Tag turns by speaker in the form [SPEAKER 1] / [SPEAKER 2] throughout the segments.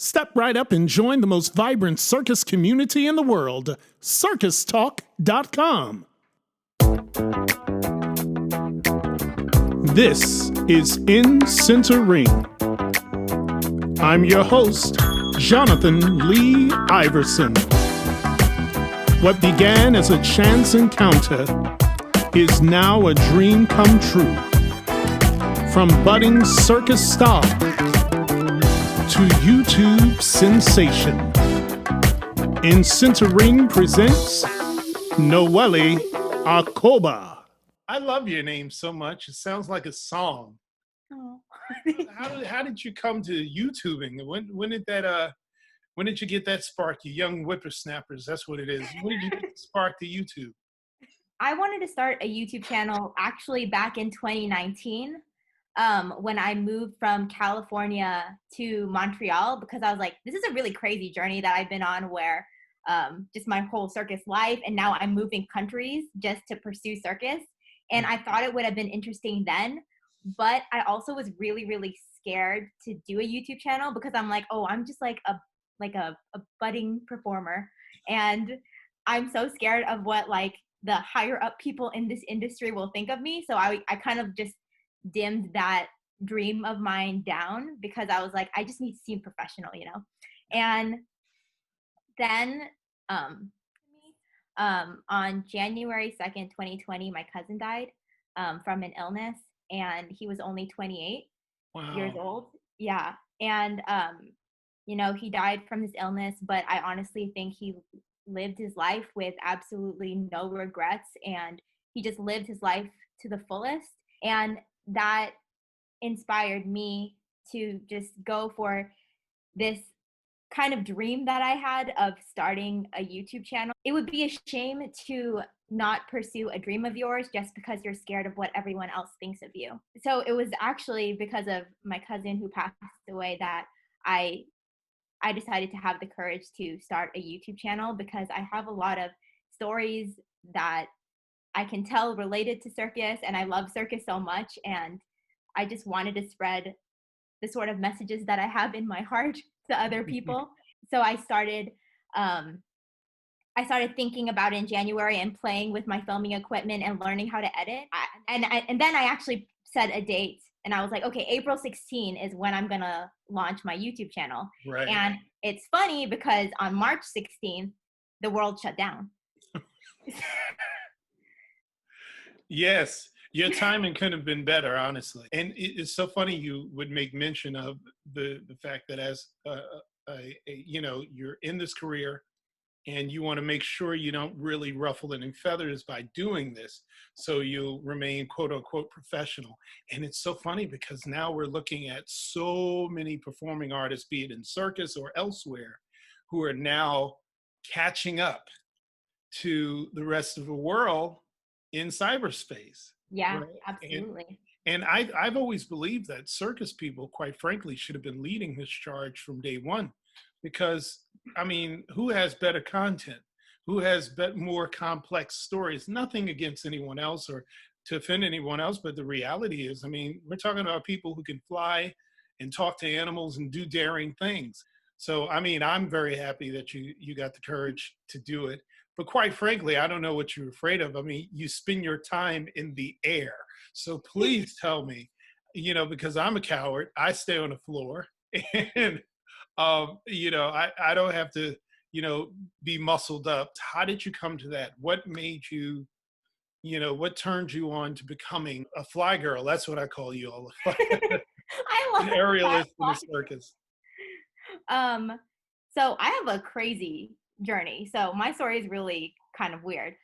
[SPEAKER 1] Step right up and join the most vibrant circus community in the world, circustalk.com. This is In Center Ring. I'm your host, Jonathan Lee Iverson. What began as a chance encounter is now a dream come true. From budding circus star to YouTube sensation, In Center Ring presents Noeli Acoba. I love your name so much. It sounds like a song.
[SPEAKER 2] Oh.
[SPEAKER 1] How did you come to YouTubing? When did you get that spark? You young whippersnappers, that's what it is. When did you get the spark to YouTube?
[SPEAKER 2] I wanted to start a YouTube channel actually back in 2019 when I moved from California to Montreal, because I was like, this is a really crazy journey that I've been on where just my whole circus life, and now I'm moving countries just to pursue circus. And I thought it would have been interesting then, but I also was really, really scared to do a YouTube channel because I'm like, oh, I'm just like a budding performer, and I'm so scared of what like the higher up people in this industry will think of me. So I kind of just dimmed that dream of mine down because I was like, I just need to seem professional, you know? And then on January 2nd, 2020, my cousin died from an illness, and he was only 28 years old. Yeah. And, you know, he died from this illness, but I honestly think he lived his life with absolutely no regrets, and he just lived his life to the fullest. And that inspired me to just go for this kind of dream that I had of starting a YouTube channel. It would be a shame to not pursue a dream of yours just because you're scared of what everyone else thinks of you. So it was actually because of my cousin who passed away that I decided to have the courage to start a YouTube channel, because I have a lot of stories that I can tell related to circus, and I love circus so much, and I just wanted to spread the sort of messages that I have in my heart to other people. So I started thinking about it in January and playing with my filming equipment and learning how to edit. And then I actually set a date, and I was like, okay, April 16 is when I'm gonna launch my YouTube channel.
[SPEAKER 1] Right.
[SPEAKER 2] And it's funny because on March 16th, the world shut down.
[SPEAKER 1] Yes, your timing couldn't have been better, honestly. And it's so funny you would make mention of the fact that as you know, you're in this career and you want to make sure you don't really ruffle any feathers by doing this, so you'll remain quote unquote professional. And it's so funny because now we're looking at so many performing artists, be it in circus or elsewhere, who are now catching up to the rest of the world in cyberspace.
[SPEAKER 2] Yeah,
[SPEAKER 1] right?
[SPEAKER 2] absolutely.
[SPEAKER 1] And I've always believed that circus people, quite frankly, should have been leading this charge from day one. Because, I mean, who has better content? Who has more complex stories? Nothing against anyone else or to offend anyone else, but the reality is, I mean, we're talking about people who can fly and talk to animals and do daring things. So, I mean, I'm very happy that you got the courage to do it. But quite frankly, I don't know what you're afraid of. I mean, you spend your time in the air. So please tell me, you know, because I'm a coward, I stay on the floor, and, you know, I don't have to, you know, be muscled up. How did you come to that? What made you, you know, what turned you on to becoming a fly girl? That's what I call you all.
[SPEAKER 2] I love
[SPEAKER 1] An aerialist in the circus.
[SPEAKER 2] So I have a crazy journey. So my story is really kind of weird.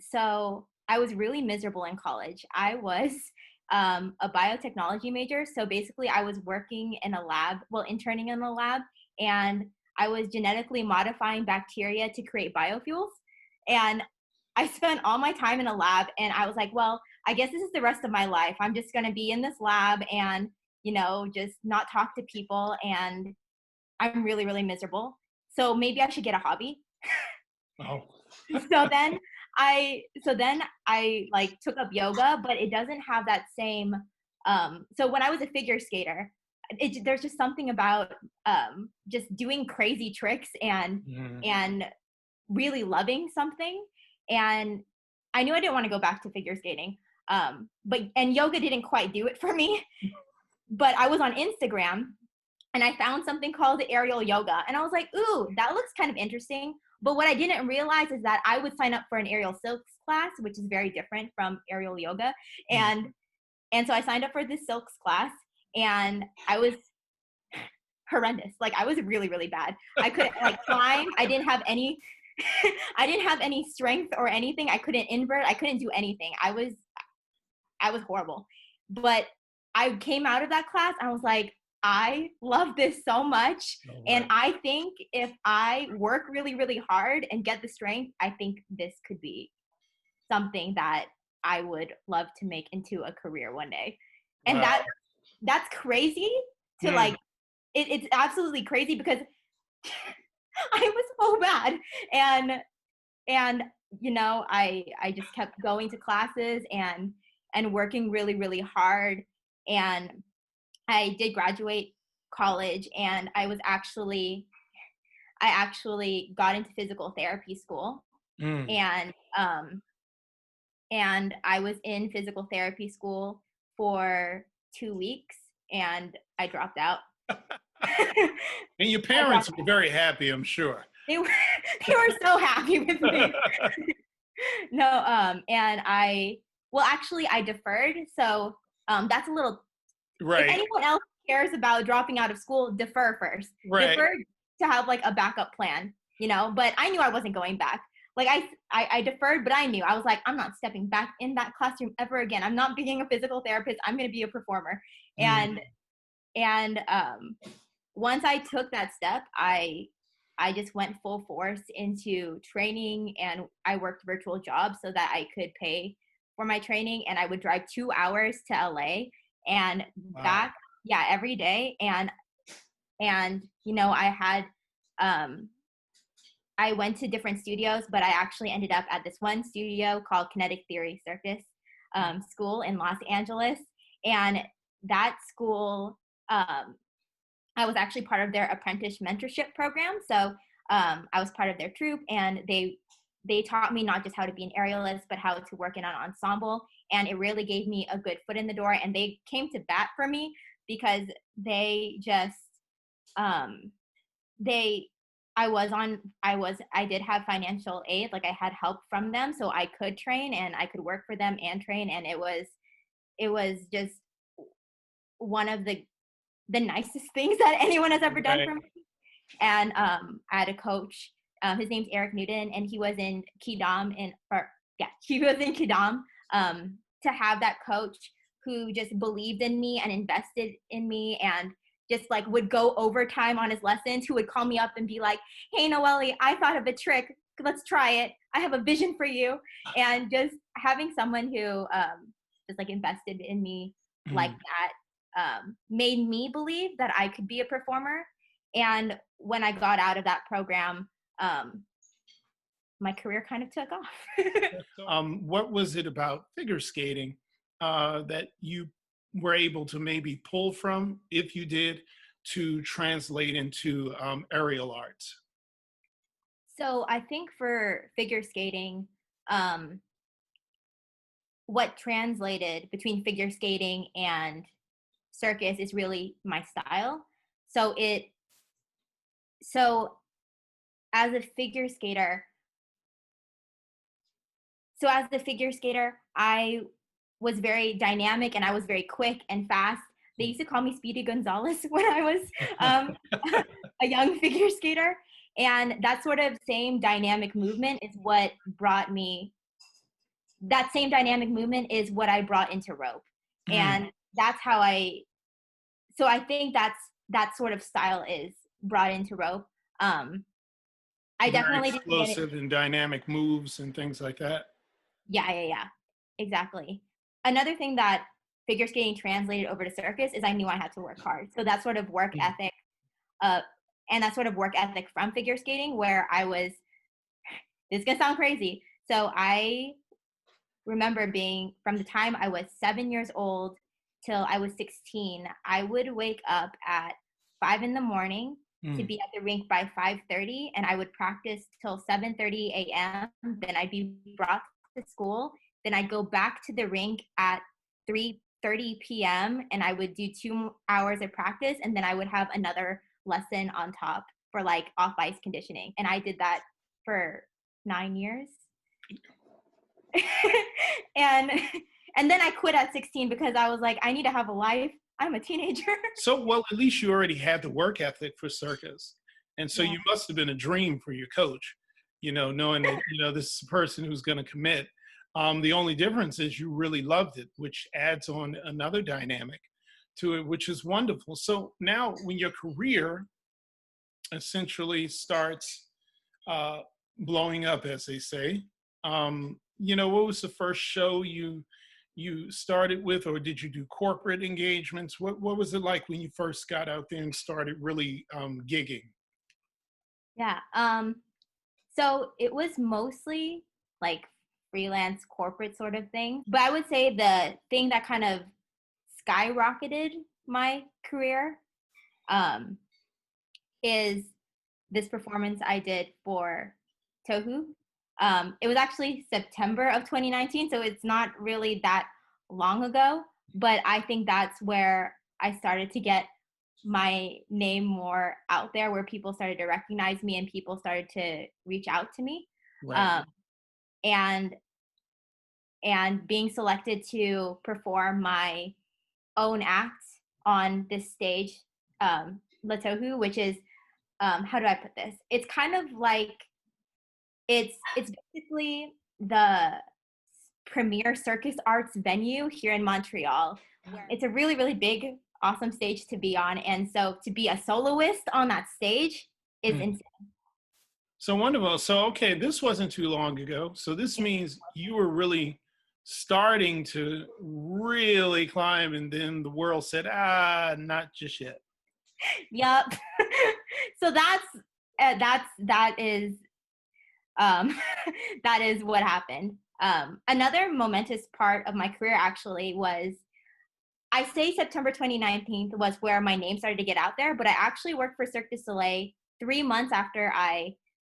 [SPEAKER 2] So I was really miserable in college. I was a biotechnology major. So basically I was working in a lab, interning in a lab, and I was genetically modifying bacteria to create biofuels. And I spent all my time in a lab, and I was like, well, I guess this is the rest of my life. I'm just going to be in this lab and, you know, just not talk to people. And I'm really, really miserable. So maybe I should get a hobby.
[SPEAKER 1] Oh.
[SPEAKER 2] So then I like took up yoga, but it doesn't have that same, so when I was a figure skater, there's just something about just doing crazy tricks and really loving something. And I knew I didn't want to go back to figure skating, and yoga didn't quite do it for me. But I was on Instagram and I found something called aerial yoga, and I was like, ooh, that looks kind of interesting. But what I didn't realize is that I would sign up for an aerial silks class, which is very different from aerial yoga. And so I signed up for this silks class, and I was horrendous. Like, I was really, really bad. I couldn't like climb. I didn't have any strength or anything. I couldn't invert. I couldn't do anything. I was horrible. But I came out of that class and I was like, I love this so much. Oh, right. And I think if I work really, really hard and get the strength, I think this could be something that I would love to make into a career one day. And wow. That's crazy to like, it's absolutely crazy because I was so bad. And you know, I just kept going to classes and working really, really hard. And I did graduate college, and I actually got into physical therapy school. And I was in physical therapy school for 2 weeks, and I dropped out.
[SPEAKER 1] And your parents were very happy, I'm sure.
[SPEAKER 2] They were so happy with me. No, and I deferred. So that's a little, right. If anyone else cares about dropping out of school, defer first. Right. Defer to have like a backup plan, you know, but I knew I wasn't going back. Like I deferred, but I knew, I was like, I'm not stepping back in that classroom ever again. I'm not being a physical therapist. I'm going to be a performer. And once I took that step, I just went full force into training, and I worked virtual jobs so that I could pay for my training. And I would drive 2 hours to LA and back, every day. And you know, I went to different studios, but I actually ended up at this one studio called Kinetic Theory Circus school in Los Angeles. And that school, I was actually part of their apprentice mentorship program. So I was part of their troupe, and they taught me not just how to be an aerialist, but how to work in an ensemble. And it really gave me a good foot in the door. And they came to bat for me because they just, I did have financial aid. Like, I had help from them, so I could train and I could work for them and train. And it was just one of the nicest things that anyone has ever done for me. And I had a coach, his name's Eric Newton, and he was in Quidam to have that coach who just believed in me and invested in me, and just like would go overtime on his lessons, who would call me up and be like, hey, Noeli, I thought of a trick. Let's try it. I have a vision for you. And just having someone who just like invested in me like that made me believe that I could be a performer. And when I got out of that program, my career kind of took off.
[SPEAKER 1] What was it about figure skating that you were able to maybe pull from, if you did, to translate into aerial arts?
[SPEAKER 2] So I think for figure skating, what translated between figure skating and circus is really my style. So as a figure skater, I was very dynamic, and I was very quick and fast. They used to call me Speedy Gonzalez when I was a young figure skater. And that sort of same dynamic movement is what brought me, that same dynamic movement is what I brought into rope. And that's how so I think that sort of style is brought into rope. I definitely
[SPEAKER 1] didn't get explosive and dynamic moves and things like that.
[SPEAKER 2] Yeah, exactly. Another thing that figure skating translated over to circus is I knew I had to work hard. So that sort of work ethic, and that sort of work ethic from figure skating, where I was, this is gonna sound crazy. So I remember being, from the time I was 7 years old till I was 16, I would wake up at 5 in the morning to be at the rink by 5:30, and I would practice till 7:30 a.m. Then I'd be brought to school. Then I'd go back to the rink at 3:30 p.m. and I would do 2 hours of practice, and then I would have another lesson on top for like off ice conditioning. And I did that for 9 years. and and then I quit at 16 because I was like, I need to have a life. I'm a teenager.
[SPEAKER 1] So, well, at least you already had the work ethic for Circus. And so
[SPEAKER 2] Yeah.
[SPEAKER 1] you must have been a dream for your coach, knowing that, this is a person who's going to commit. The only difference is you really loved it, which adds on another dynamic to it, which is wonderful. So now when your career essentially starts blowing up, as they say, what was the first show you started with, or did you do corporate engagements? What was it like when you first got out there and started really gigging?
[SPEAKER 2] Yeah. So it was mostly like freelance corporate sort of thing. But I would say the thing that kind of skyrocketed my career is this performance I did for Tohu. It was actually September of 2019, so it's not really that long ago, but I think that's where I started to get my name more out there, where people started to recognize me and people started to reach out to me.
[SPEAKER 1] Right.
[SPEAKER 2] And being selected to perform my own act on this stage, Latohu, which is, how do I put this? It's kind of like, it's basically the premier circus arts venue here in Montreal. It's a really, really big, awesome stage to be on. And so to be a soloist on that stage is insane.
[SPEAKER 1] So wonderful. So, okay, this wasn't too long ago. So this means you were really starting to really climb, and then the world said, not just yet.
[SPEAKER 2] Yep. So that is that is what happened. Another momentous part of my career actually was, I say September 2019 was where my name started to get out there, but I actually worked for Cirque du Soleil 3 months after I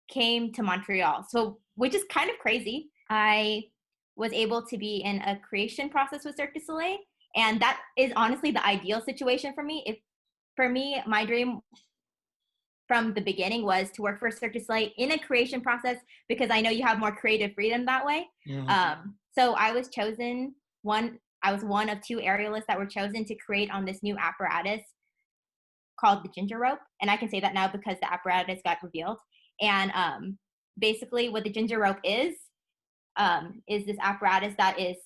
[SPEAKER 2] came to Montreal. So, which is kind of crazy. I was able to be in a creation process with Cirque du Soleil, and that is honestly the ideal situation for me. For me, my dream from the beginning was to work for Cirque du Soleil in a creation process, because I know you have more creative freedom that way. So I was chosen I was one of 2 aerialists that were chosen to create on this new apparatus called the ginger rope. And I can say that now because the apparatus got revealed. And basically what the ginger rope is this apparatus that is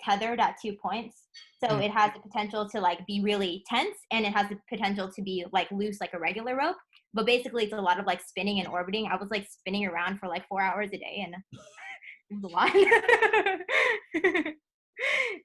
[SPEAKER 2] tethered at 2 points. So it has the potential to like be really tense, and it has the potential to be like loose like a regular rope. But basically it's a lot of like spinning and orbiting. I was like spinning around for like 4 hours a day, and it was a lot.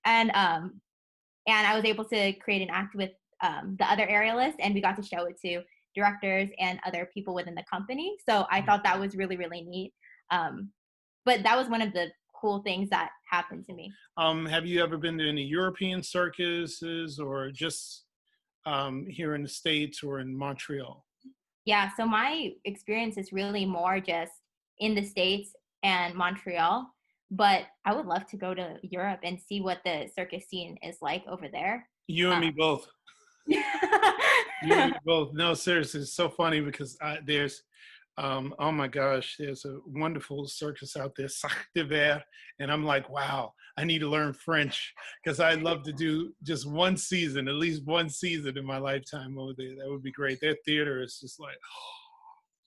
[SPEAKER 2] and I was able to create an act with the other aerialists, and we got to show it to directors and other people within the company. So I thought that was really, really neat. But that was one of the cool things that happened to me.
[SPEAKER 1] Have you ever been to any European circuses, or just here in the States or in Montreal?
[SPEAKER 2] Yeah, so my experience is really more just in the States and Montreal, but I would love to go to Europe and see what the circus scene is like over there.
[SPEAKER 1] You and me both. You and me both. No, seriously, it's so funny because there's, oh my gosh, there's a wonderful circus out there, Cirque d'Hiver, and I'm like, wow, I need to learn French because I'd love to do just one season, at least one season in my lifetime over there. That would be great. Their theater is just like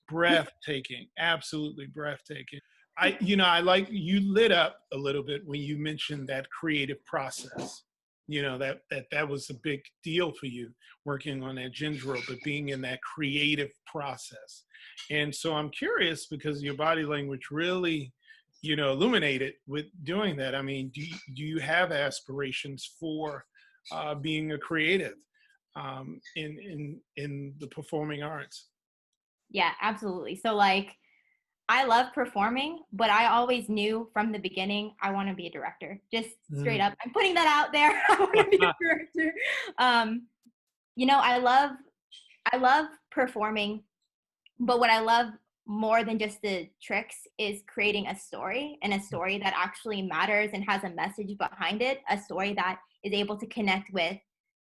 [SPEAKER 1] breathtaking, absolutely breathtaking. I like, you lit up a little bit when you mentioned that creative process. That was a big deal for you, working on that ginger rope, but being in that creative process. And so I'm curious, because your body language really, illuminated with doing that. I mean, do you have aspirations for being a creative in the performing arts?
[SPEAKER 2] Yeah, absolutely. So like, I love performing, but I always knew from the beginning I want to be a director. Just straight up, I'm putting that out there. I want to be a director. You know, I love performing, but what I love more than just the tricks is creating a story, and a story that actually matters and has a message behind it, a story that is able to connect with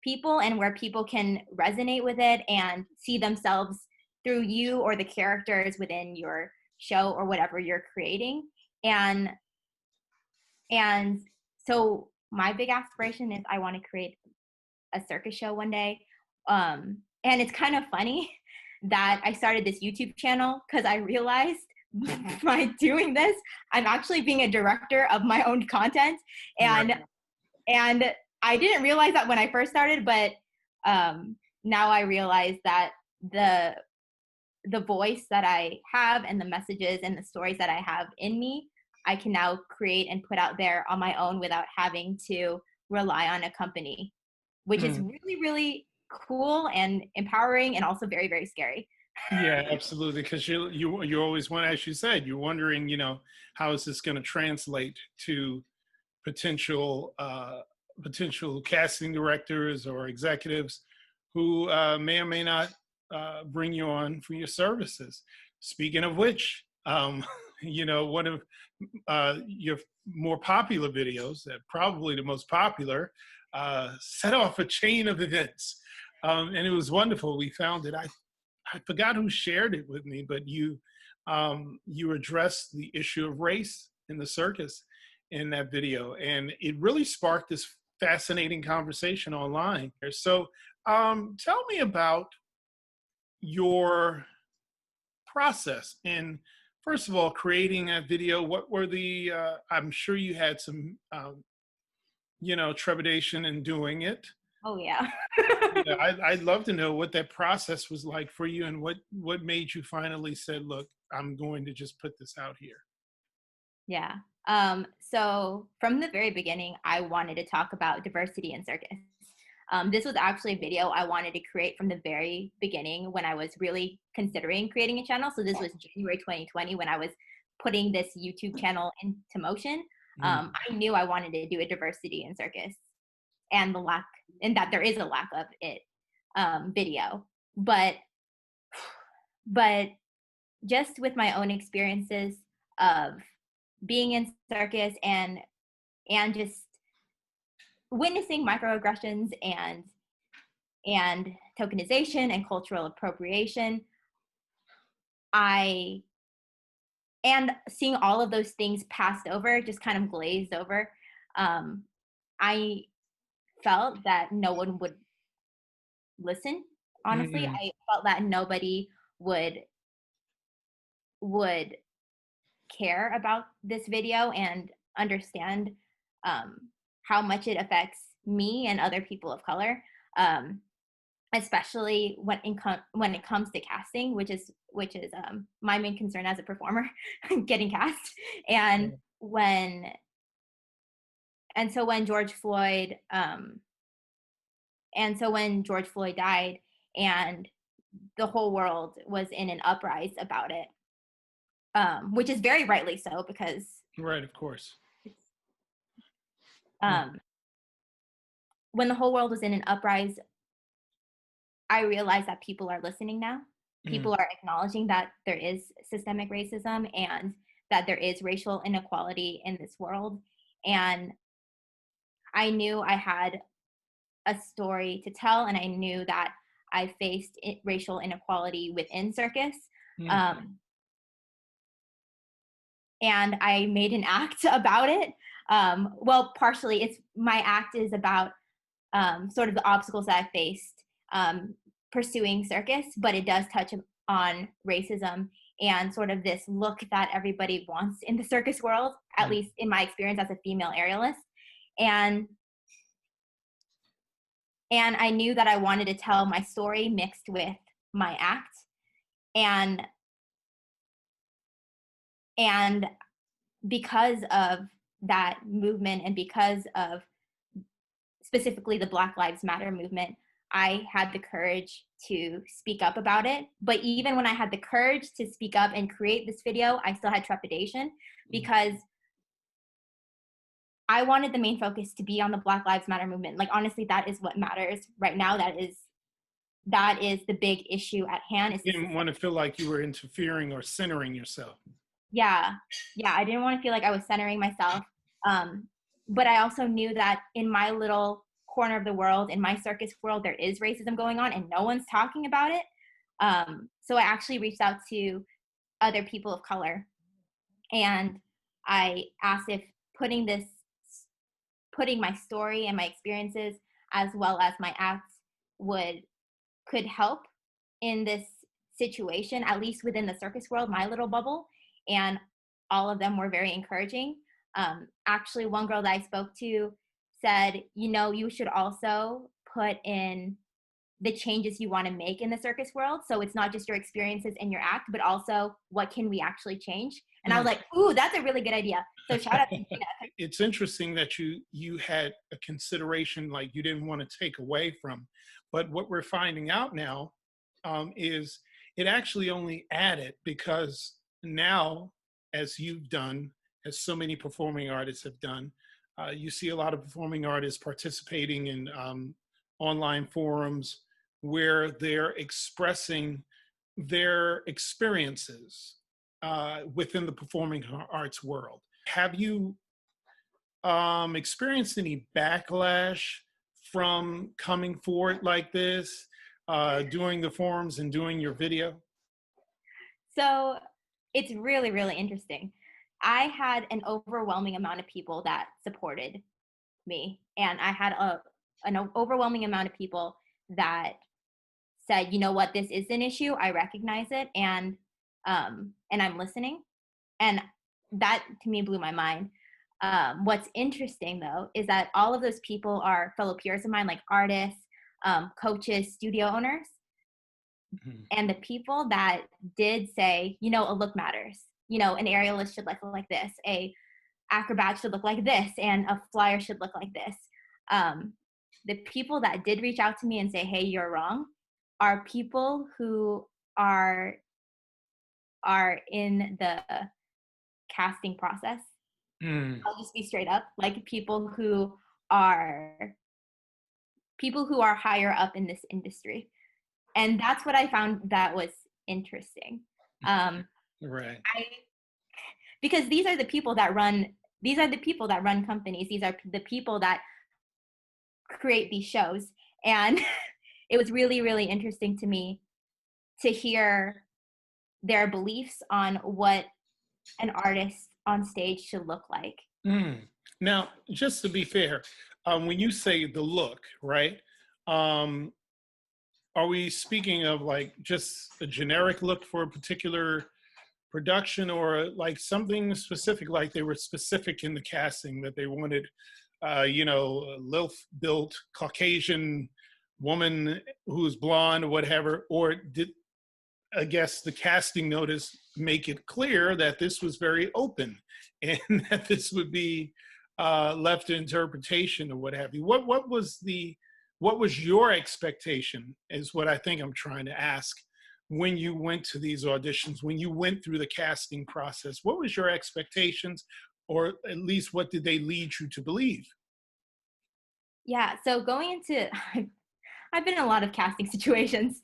[SPEAKER 2] people and where people can resonate with it and see themselves through you or the characters within your show or whatever you're creating. And so my big aspiration is I want to create a circus show one day. And it's kind of funny that I started this YouTube channel because I realized by doing this, I'm actually being a director of my own content. And
[SPEAKER 1] Right.
[SPEAKER 2] and I didn't realize that when I first started, but now I realize that the voice that I have and the messages and the stories that I have in me, I can now create and put out there on my own without having to rely on a company, which is really, really cool and empowering and also very, very scary.
[SPEAKER 1] Yeah, absolutely. Because you always want, as you said, you're wondering, how is this going to translate to potential potential casting directors or executives who may or may not bring you on for your services. Speaking of which, one of your more popular videos, probably the most popular, set off a chain of events, and it was wonderful. We found it. I forgot who shared it with me, but you addressed the issue of race in the circus in that video, and it really sparked this fascinating conversation online. So, tell me about your process in, first of all, creating a video. What were the? I'm sure you had some, trepidation in doing it.
[SPEAKER 2] Oh yeah.
[SPEAKER 1] Yeah, I'd love to know what that process was like for you, and what made you finally said, "Look, I'm going to just put this out here."
[SPEAKER 2] Yeah. So from the very beginning, I wanted to talk about diversity in circus. This was actually a video I wanted to create from the very beginning when I was really considering creating a channel. So this was January 2020 when I was putting this YouTube channel into motion. I knew I wanted to do a diversity in circus and that there is a lack of it video. But just with my own experiences of being in circus and just witnessing microaggressions and tokenization and cultural appropriation, I and seeing all of those things passed over, just kind of glazed over, I felt that no one would listen. Honestly,
[SPEAKER 1] Mm-hmm.
[SPEAKER 2] I felt that nobody would care about this video and understand how much it affects me and other people of color, especially when it comes to casting, which is my main concern as a performer, getting cast. And when and so when George Floyd and so when George Floyd died and the whole world was in an uprise about it, which is very rightly so because
[SPEAKER 1] Right, of course.
[SPEAKER 2] um, when the whole world was in an uprise, I realized that people are listening now.
[SPEAKER 1] Mm-hmm.
[SPEAKER 2] People are acknowledging that there is systemic racism and that there is racial inequality in this world. And I knew I had a story to tell, and I knew that I faced racial inequality within circus. Um, and I made an act about it. Well, partially, it's my act is about sort of the obstacles that I faced pursuing circus, but it does touch on racism and sort of this look that everybody wants in the circus world, at least in my experience as a female aerialist. And I knew that I wanted to tell my story mixed with my act. And because of that movement and because of specifically the Black Lives Matter movement, I had the courage to speak up about it. But even when I had the courage to speak up and create this video, I still had trepidation because I wanted the main focus to be on the Black Lives Matter movement. Like, honestly, that is what matters right now. That is the big issue at hand.
[SPEAKER 1] You didn't want to feel like you were interfering or centering yourself.
[SPEAKER 2] Yeah. I didn't want to feel like I was centering myself. But I also knew that in my little corner of the world, in my circus world, there is racism going on and no one's talking about it. So I actually reached out to other people of color and I asked if putting my story and my experiences as well as my acts could help in this situation, at least within the circus world, my little bubble. And all of them were very encouraging. Actually, one girl that I spoke to said, you should also put in the changes you want to make in the circus world. So it's not just your experiences and your act, but also what can we actually change? And I was like, ooh, that's a really good idea. So shout out to Gina.
[SPEAKER 1] It's interesting that you had a consideration like you didn't want to take away from, but what we're finding out now is it actually only added, because now, as you've done, as so many performing artists have done, you see a lot of performing artists participating in online forums where they're expressing their experiences within the performing arts world. Have you experienced any backlash from coming forward like this, doing the forums and doing your video?
[SPEAKER 2] So it's really, really interesting. I had an overwhelming amount of people that supported me, and I had an overwhelming amount of people that said, you know what, this is an issue. I recognize it, and I'm listening. And that to me blew my mind. What's interesting though is that all of those people are fellow peers of mine, like artists, coaches, studio owners. Mm-hmm. And the people that did say, a look matters. An aerialist should look like this, a acrobat should look like this, and a flyer should look like this. The people that did reach out to me and say, hey, you're wrong, are people who are in the casting process. I'll just be straight up, like people who are higher up in this industry. And that's what I found that was interesting.
[SPEAKER 1] Right.
[SPEAKER 2] Because these are the people that run companies. These are the people that create these shows. And it was really, really interesting to me to hear their beliefs on what an artist on stage should look like.
[SPEAKER 1] Now, just to be fair, when you say the look, right? Are we speaking of like just a generic look for a particular production, or like something specific, like they were specific in the casting that they wanted, a lithe-built Caucasian woman who's blonde or whatever? Or did, I guess, the casting notice make it clear that this was very open and that this would be left to interpretation or what have you? What was your expectation is what I think I'm trying to ask. When you went to these auditions, when you went through the casting process, what was your expectations, or at least what did they lead you to believe?
[SPEAKER 2] Yeah, so going into, I've been in a lot of casting situations.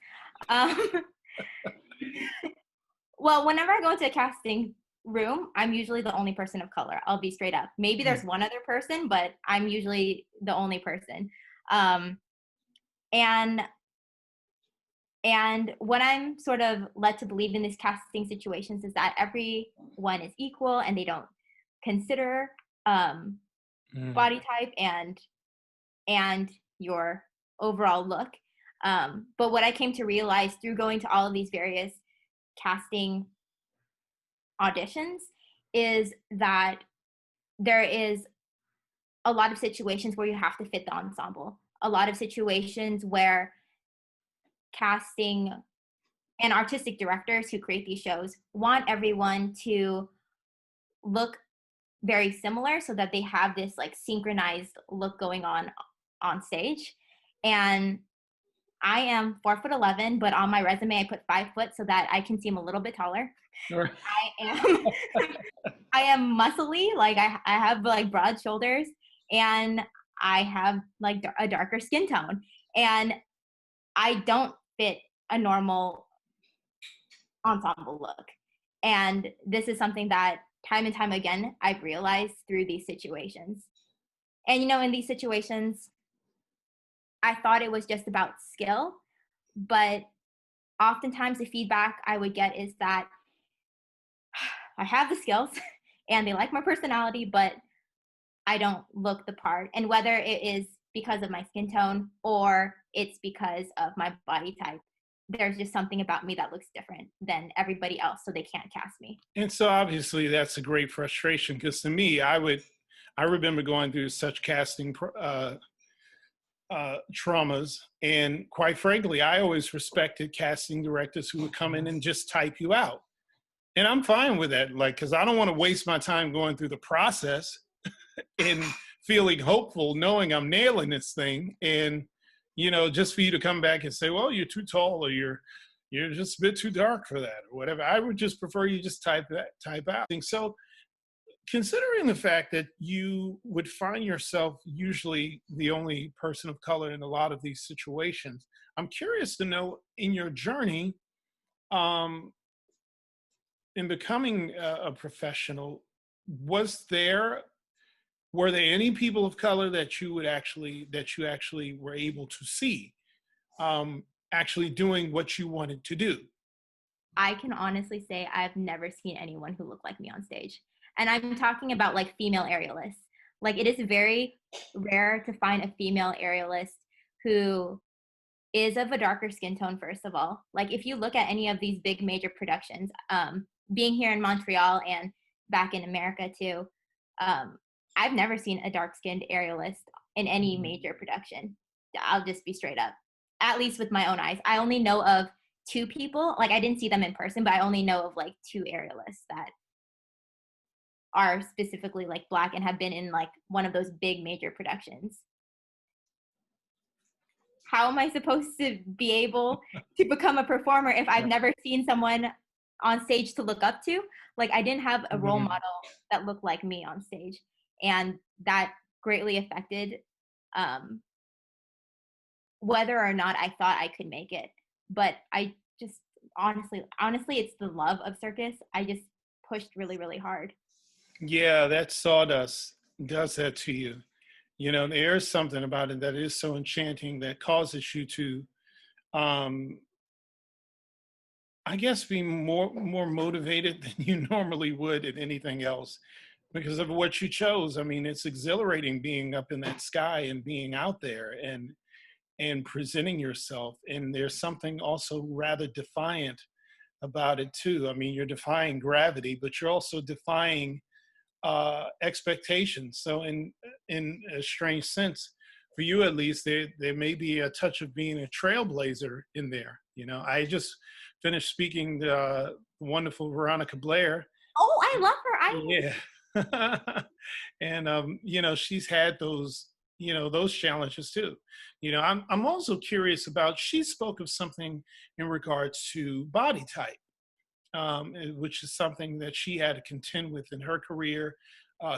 [SPEAKER 2] Well, whenever I go into a casting room, I'm usually the only person of color. I'll be straight up. Maybe there's one other person, but I'm usually the only person. And what I'm sort of led to believe in these casting situations is that everyone is equal and they don't consider body type and your overall look. But what I came to realize through going to all of these various casting auditions is that there is a lot of situations where you have to fit the ensemble. A lot of situations where casting and artistic directors who create these shows want everyone to look very similar so that they have this like synchronized look going on stage. And I am 4'11", but on my resume I put 5 foot so that I can seem a little bit taller.
[SPEAKER 1] Right.
[SPEAKER 2] I am I am muscly, like I have like broad shoulders, and I have like a darker skin tone, and I don't fit a normal ensemble look. And this is something that time and time again I've realized through these situations. And in these situations, I thought it was just about skill, but oftentimes the feedback I would get is that I have the skills and they like my personality, but I don't look the part. And whether it is because of my skin tone or it's because of my body type, there's just something about me that looks different than everybody else, so they can't cast me.
[SPEAKER 1] And so obviously that's a great frustration, because to me, I remember going through such casting traumas, and quite frankly, I always respected casting directors who would come in and just type you out. And I'm fine with that, like, because I don't want to waste my time going through the process and feeling hopeful, knowing I'm nailing this thing, and just for you to come back and say, well, you're too tall, or you're just a bit too dark for that, or whatever. I would just prefer you just type out. So considering the fact that you would find yourself usually the only person of color in a lot of these situations, I'm curious to know, in your journey, um, in becoming a professional, was there were there any people of color that you actually were able to see actually doing what you wanted to do?
[SPEAKER 2] I can honestly say I've never seen anyone who looked like me on stage. And I'm talking about like female aerialists. Like it is very rare to find a female aerialist who is of a darker skin tone, first of all. Like if you look at any of these big major productions, being here in Montreal and back in America too, um, I've never seen a dark skinned aerialist in any major production. I'll just be straight up, at least with my own eyes. I only know of two people, like I didn't see them in person, but I only know of like two aerialists that are specifically like Black and have been in like one of those big major productions. How am I supposed to be able to become a performer if I've never seen someone on stage to look up to? Like I didn't have a role
[SPEAKER 1] Mhm.
[SPEAKER 2] model that looked like me on stage, and that greatly affected um, whether or not I thought I could make it. But I just honestly, it's the love of circus. I just pushed really, really hard.
[SPEAKER 1] Yeah, that sawdust does that to you. There is something about it that is so enchanting, that causes you to, um, I guess, be more motivated than you normally would at anything else, because of what you chose. I mean, it's exhilarating being up in that sky and being out there and presenting yourself. And there's something also rather defiant about it too. I mean, you're defying gravity, but you're also defying expectations. So in a strange sense, for you at least, there may be a touch of being a trailblazer in there. I just finished speaking to the wonderful Veronica Blair.
[SPEAKER 2] Oh, I love her.
[SPEAKER 1] Yeah. And she's had those challenges too. I'm also curious about, she spoke of something in regards to body type, which is something that she had to contend with in her career.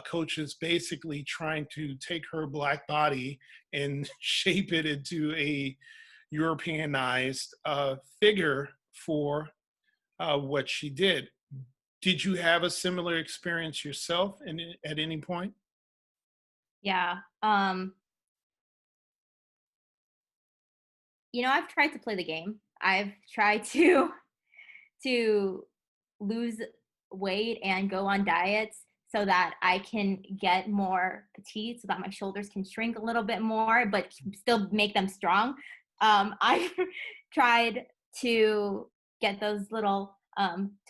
[SPEAKER 1] Coaches basically trying to take her Black body and shape it into a Europeanized figure for what she did. Did you have a similar experience yourself at any point?
[SPEAKER 2] Yeah. I've tried to play the game. I've tried to lose weight and go on diets so that I can get more petite, so that my shoulders can shrink a little bit more, but still make them strong. I've tried to get those little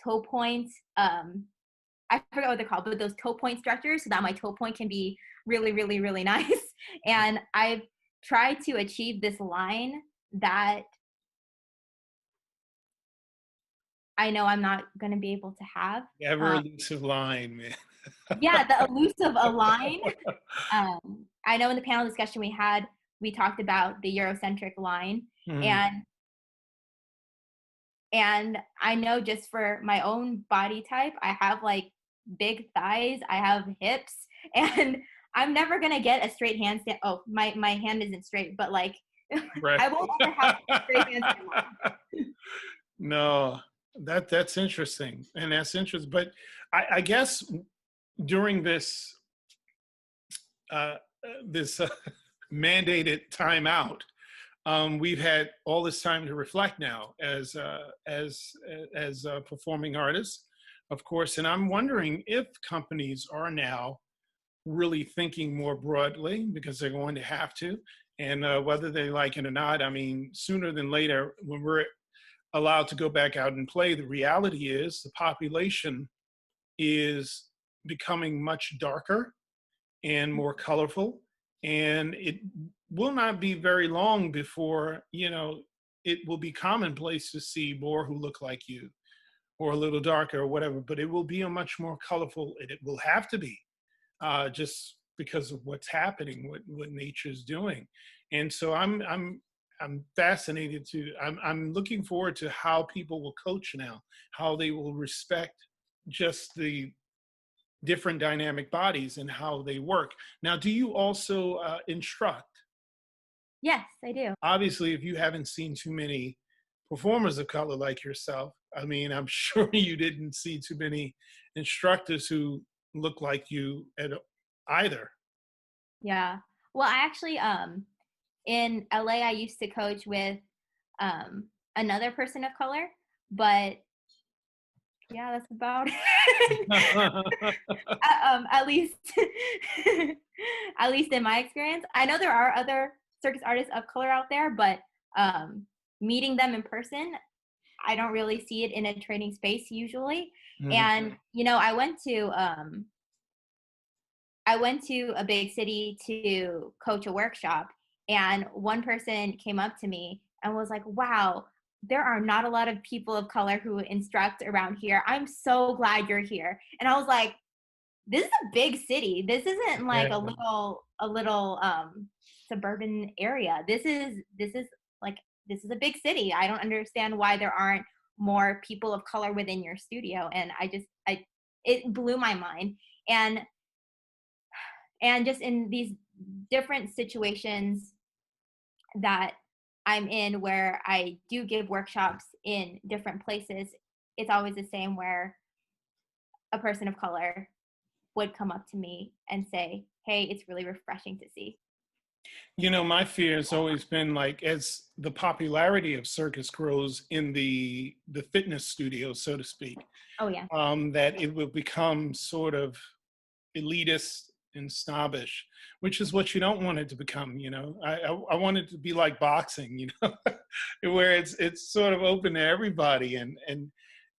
[SPEAKER 2] toe points. I forget what they're called, but those toe point stretchers so that my toe point can be really, really, really nice. And I've tried to achieve this line that I know I'm not going to be able to have.
[SPEAKER 1] Ever
[SPEAKER 2] Um,
[SPEAKER 1] elusive line, man.
[SPEAKER 2] yeah, the elusive align. I know in the panel discussion we had, we talked about the Eurocentric line.
[SPEAKER 1] Mm.
[SPEAKER 2] And and I know just for my own body type, I have like big thighs, I have hips, and I'm never gonna get a straight handstand. Oh, my hand isn't straight, but like
[SPEAKER 1] Right.
[SPEAKER 2] I won't ever have a straight handstand line.
[SPEAKER 1] No, that's interesting, and that's interesting. But I guess during uh, this mandated timeout, we've had all this time to reflect now as performing artists, of course. And I'm wondering if companies are now really thinking more broadly because they're going to have to, and whether they like it or not. I mean, sooner than later, when we're allowed to go back out and play, the reality is the population is becoming much darker and more colorful. And it will not be very long before, it will be commonplace to see more who look like you or a little darker or whatever, but it will be a much more colorful, and it will have to be just because of what's happening, what nature's doing. And so I'm fascinated to, I'm looking forward to how people will coach now, how they will respect just the different dynamic bodies and how they work. Now, do you also instruct?
[SPEAKER 2] Yes, I do.
[SPEAKER 1] Obviously, if you haven't seen too many performers of color like yourself, I mean, I'm sure you didn't see too many instructors who look like you at either.
[SPEAKER 2] Yeah. Well, I actually in LA I used to coach with um another person of color, but yeah, that's about it. At least at least in my experience. I know there are other circus artists of color out there, but meeting them in person, I don't really see it in a training space usually.
[SPEAKER 1] Mhm.
[SPEAKER 2] And I went to a big city to coach a workshop, and one person came up to me and was like, "Wow, there are not a lot of people of color who instruct around here. I'm so glad you're here." And I was like, "This is a big city. This isn't like
[SPEAKER 1] Yeah.
[SPEAKER 2] a little suburban area. This is like this is a big city. I don't understand why there aren't more people of color within your studio." And I it blew my mind. And just in these different situations that I'm in where I do give workshops in different places, it's always the same where a person of color would come up to me and say, "Hey, it's really refreshing to see."
[SPEAKER 1] My fear has always been like as the popularity of circus grows in the fitness studio, so to speak,
[SPEAKER 2] Oh yeah.
[SPEAKER 1] that it will become sort of elitist and snobbish, which is what you don't want it to become. I want it to be like boxing, where it's sort of open to everybody, and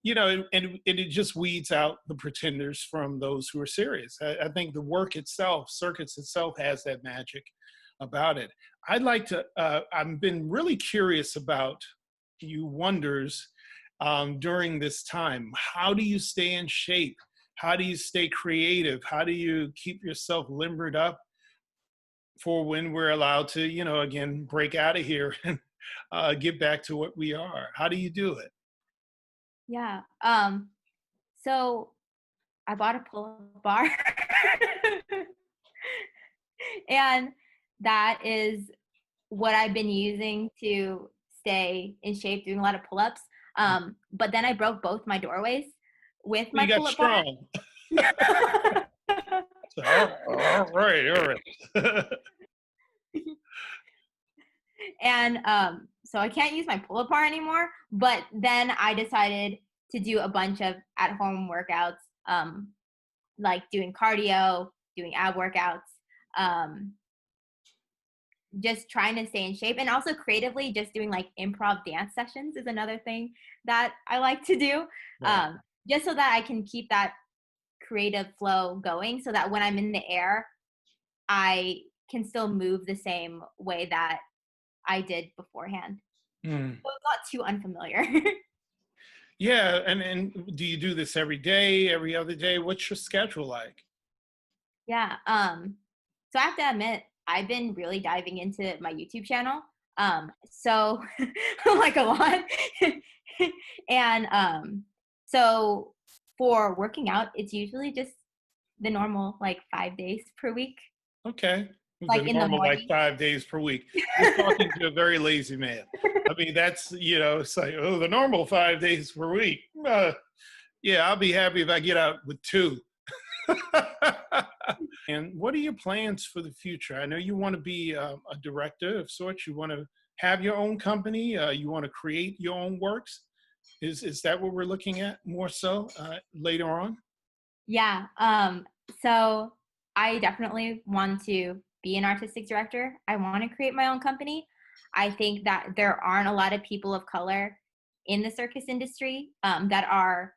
[SPEAKER 1] it just weeds out the pretenders from those who are serious. I think the work itself, circuits itself, has that magic about it. I've been really curious about you wonders during this time. How do you stay in shape? How do you stay creative? How do you keep yourself limbered up for when we're allowed to, again, break out of here and get back to what we are? How do you do it?
[SPEAKER 2] Yeah. So I bought a pull-up bar. And that is what I've been using to stay in shape, doing a lot of pull-ups. But then I broke both my doorways with
[SPEAKER 1] You
[SPEAKER 2] my
[SPEAKER 1] got
[SPEAKER 2] pull-up bar.
[SPEAKER 1] strong. All right, all right.
[SPEAKER 2] And so I can't use my pull-up bar anymore. But then I decided to do a bunch of at-home workouts, like doing cardio, doing ab workouts, um, just trying to stay in shape, and also creatively just doing like improv dance sessions is another thing that I like to do,
[SPEAKER 1] Right.
[SPEAKER 2] just so that I can keep that creative flow going, so that when I'm in the air I can still move the same way that I did beforehand,
[SPEAKER 1] Mm.
[SPEAKER 2] so it's not too unfamiliar.
[SPEAKER 1] Yeah, and do you do this every day, every other day? What's your schedule like?
[SPEAKER 2] Yeah. So I have to admit, I've been really diving into my YouTube channel. So like a lot. And so for working out, it's usually just the normal like 5 days per week,
[SPEAKER 1] Okay.
[SPEAKER 2] like
[SPEAKER 1] The
[SPEAKER 2] in the
[SPEAKER 1] normal like
[SPEAKER 2] morning.
[SPEAKER 1] 5 days per week. You're talking to a very lazy man. I mean, that's, it's like, oh, the normal 5 days per week. Yeah, I'll be happy if I get out with two. And what are your plans for the future? I know you want to be a director of sorts. You want to have your own company. You want to create your own works. Is that what we're looking at more so later on?
[SPEAKER 2] Yeah. So I definitely want to be an artistic director. I want to create my own company. I think that there aren't a lot of people of color in the circus industry that are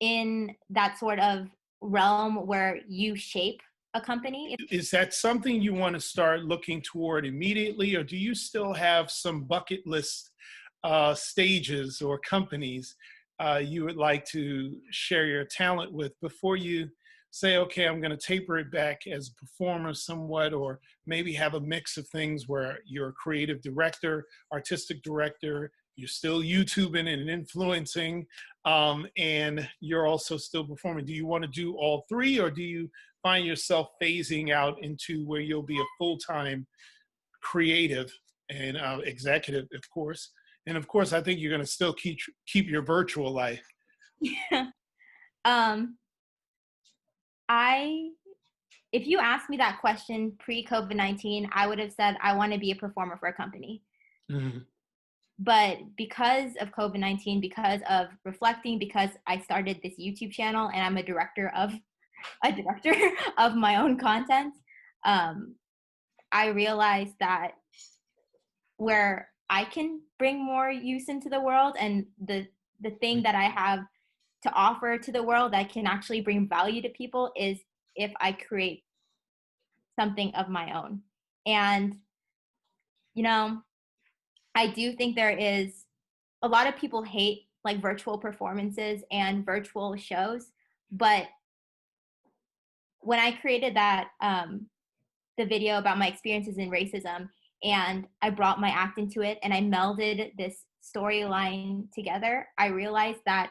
[SPEAKER 2] in that sort of realm where you shape a company.
[SPEAKER 1] Is that something you want to start looking toward immediately, or do you still have some bucket list stages or companies you would like to share your talent with before you say, okay, I'm going to taper it back as a performer somewhat, or maybe have a mix of things where you're a creative director, artistic director, you're still YouTubing and influencing, and you're also still performing. Do you want to do all three, or do you find yourself phasing out into where you'll be a full-time creative and executive, of course? And of course, I think you're going to still keep your virtual life.
[SPEAKER 2] um, I, if you asked me that question pre-COVID-19, I would have said I want to be a performer for a company.
[SPEAKER 1] Mhm.
[SPEAKER 2] But because of COVID-19, because of reflecting, because I started this YouTube channel and I'm a director of of my own content, I realized that where I can bring more use into the world and the thing that I have to offer to the world that can actually bring value to people is if I create something of my own. And you know, I do think there is a lot of people hate like virtual performances and virtual shows, but when I created that the video about my experiences in racism and I brought my act into it and I melded this storyline together, I realized that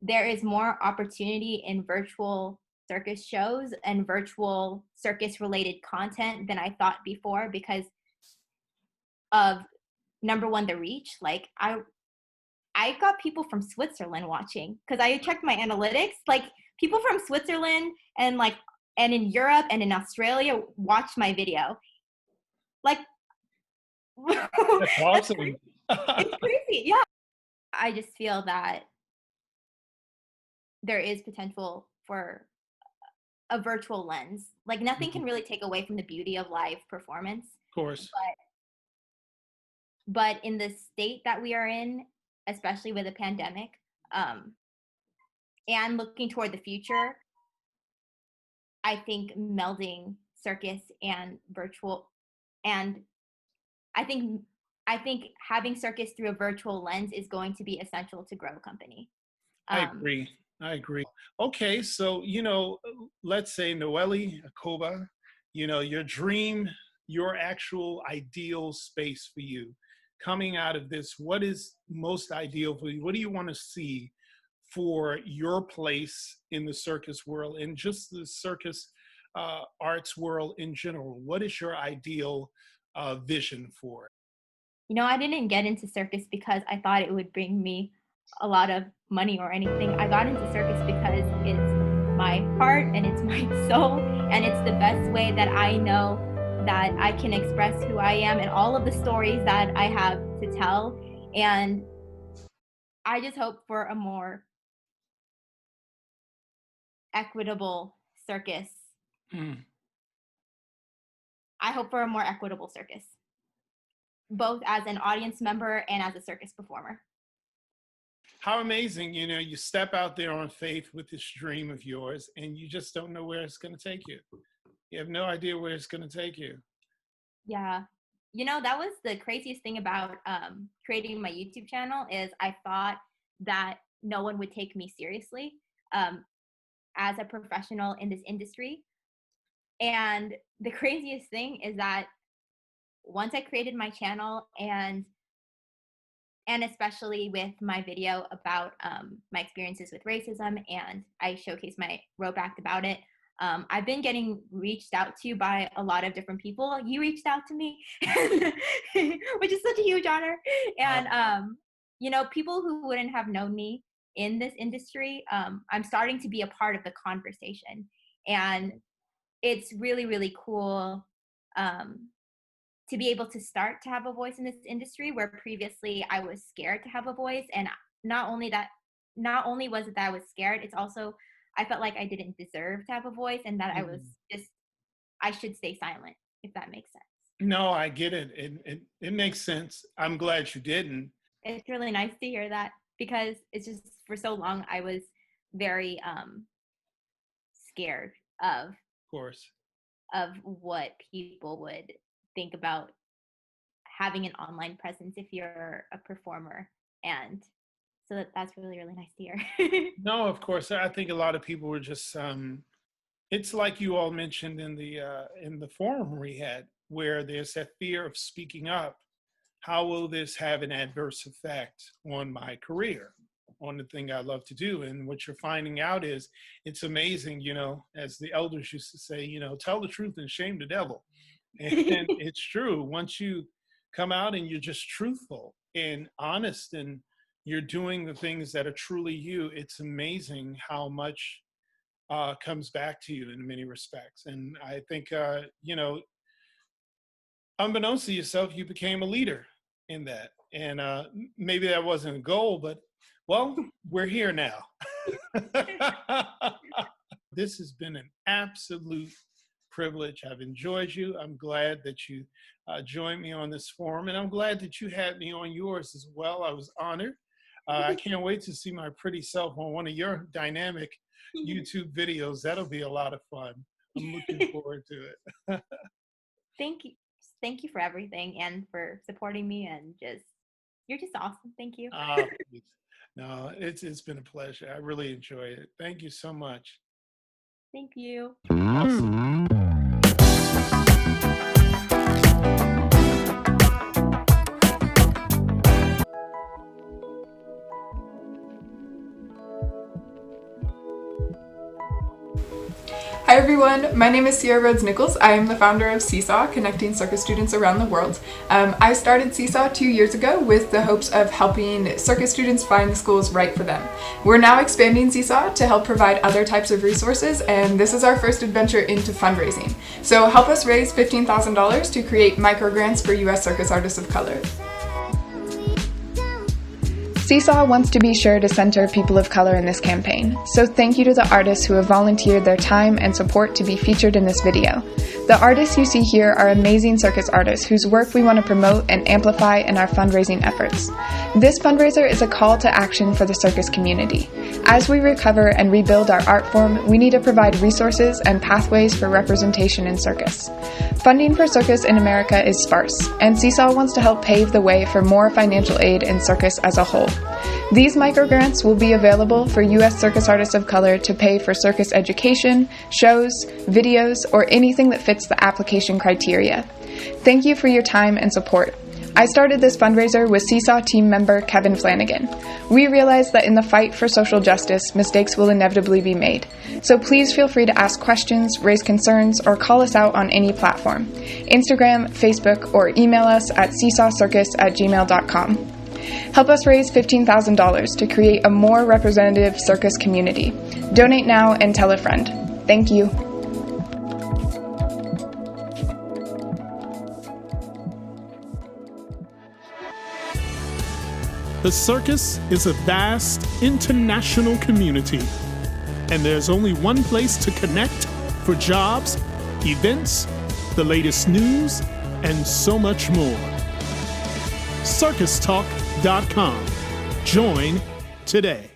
[SPEAKER 2] there is more opportunity in virtual circus shows and virtual circus related content than I thought before because of number one, the reach. Like I got people from Switzerland watching because I checked my analytics. Like people from Switzerland and like and in Europe and in Australia watched my video. Like
[SPEAKER 1] That's awesome.
[SPEAKER 2] it's crazy. Yeah. I just feel that there is potential for a virtual lens. Like nothing
[SPEAKER 1] Mhm.
[SPEAKER 2] can really take away from the beauty of live performance.
[SPEAKER 1] Of course.
[SPEAKER 2] But in the state that we are in, especially with a pandemic, um, and looking toward the future, I think melding circus and virtual and I think I think having circus through a virtual lens is going to be essential to grow a company.
[SPEAKER 1] I
[SPEAKER 2] Um,
[SPEAKER 1] agree. I agree. Okay, so let's say Noeli Acoba, your dream, your actual ideal space for you. Coming out of this, what is most ideal for you? What do you want to see for your place in the circus world and just the circus arts world in general? What is your ideal vision for it?
[SPEAKER 2] I didn't get into circus because I thought it would bring me a lot of money or anything. I got into circus because it's my heart and it's my soul and it's the best way that I know that I can express who I am and all of the stories that I have to tell. And I just hope for a more equitable circus.
[SPEAKER 1] Mm.
[SPEAKER 2] I hope for a more equitable circus, both as an audience member and as a circus performer.
[SPEAKER 1] How amazing, you step out there on faith with this dream of yours and you just don't know where it's going to take you. You have no idea where it's going to take you.
[SPEAKER 2] Yeah. That was the craziest thing about creating my YouTube channel is I thought that no one would take me seriously as a professional in this industry. And the craziest thing is that once I created my channel and especially with my video about my experiences with racism, and I wrote back about it. I've been getting reached out to by a lot of different people. You reached out to me, which is such a huge honor. And, people who wouldn't have known me in this industry, I'm starting to be a part of the conversation. And it's really, really cool to be able to start to have a voice in this industry, where previously I was scared to have a voice. And not only was it that I was scared, it's also I felt like I didn't deserve to have a voice, and that I should stay silent, if that makes sense.
[SPEAKER 1] No, I get it. It makes sense. I'm glad you didn't.
[SPEAKER 2] It's really nice to hear that, because it's just, for so long I was very scared of
[SPEAKER 1] course,
[SPEAKER 2] of what people would think about having an online presence if you're a performer. And so that's really, really nice to hear.
[SPEAKER 1] No, of course. I think a lot of people were just, it's like you all mentioned in the forum we had, where there's that fear of speaking up. How will this have an adverse effect on my career, on the thing I love to do? And what you're finding out is, it's amazing, as the elders used to say, tell the truth and shame the devil. And it's true. Once you come out and you're just truthful and honest, and you're doing the things that are truly you, it's amazing how much comes back to you in many respects. And I think, unbeknownst to yourself, you became a leader in that. And maybe that wasn't a goal, but, well, we're here now. This has been an absolute privilege. I've enjoyed you. I'm glad that you joined me on this forum, and I'm glad that you had me on yours as well. I was honored. I can't wait to see my pretty self on one of your dynamic YouTube videos. That'll be a lot of fun. I'm looking forward to it.
[SPEAKER 2] Thank you. Thank you for everything, and for supporting me, and you're just awesome. Thank you.
[SPEAKER 1] No, it's been a pleasure. I really enjoyed it. Thank you so much.
[SPEAKER 2] Thank you.
[SPEAKER 1] Awesome.
[SPEAKER 3] Hi everyone, my name is Sierra Rhodes Nichols. I am the founder of CSAW, connecting circus students around the world. I started CSAW 2 years ago with the hopes of helping circus students find the schools right for them. We're now expanding CSAW to help provide other types of resources, and this is our first adventure into fundraising. So help us raise $15,000 to create micro grants for U.S. circus artists of color. CSAW wants to be sure to center people of color in this campaign, so thank you to the artists who have volunteered their time and support to be featured in this video. The artists you see here are amazing circus artists whose work we want to promote and amplify in our fundraising efforts. This fundraiser is a call to action for the circus community. As we recover and rebuild our art form, we need to provide resources and pathways for representation in circus. Funding for circus in America is sparse, and CSAW wants to help pave the way for more financial aid in circus as a whole. These microgrants will be available for U.S. circus artists of color to pay for circus education, shows, videos, or anything that fits the application criteria. Thank you for your time and support. I started this fundraiser with CSAW team member Kevin Flanagan. We realize that in the fight for social justice, mistakes will inevitably be made. So please feel free to ask questions, raise concerns, or call us out on any platform. Instagram, Facebook, or email us at csawcircus@gmail.com. Help us raise $15,000 to create a more representative circus community. Donate now and tell a friend. Thank you.
[SPEAKER 1] The circus is a vast international community, and there's only one place to connect for jobs, events, the latest news, and so much more. CircusTalk.com. Join today.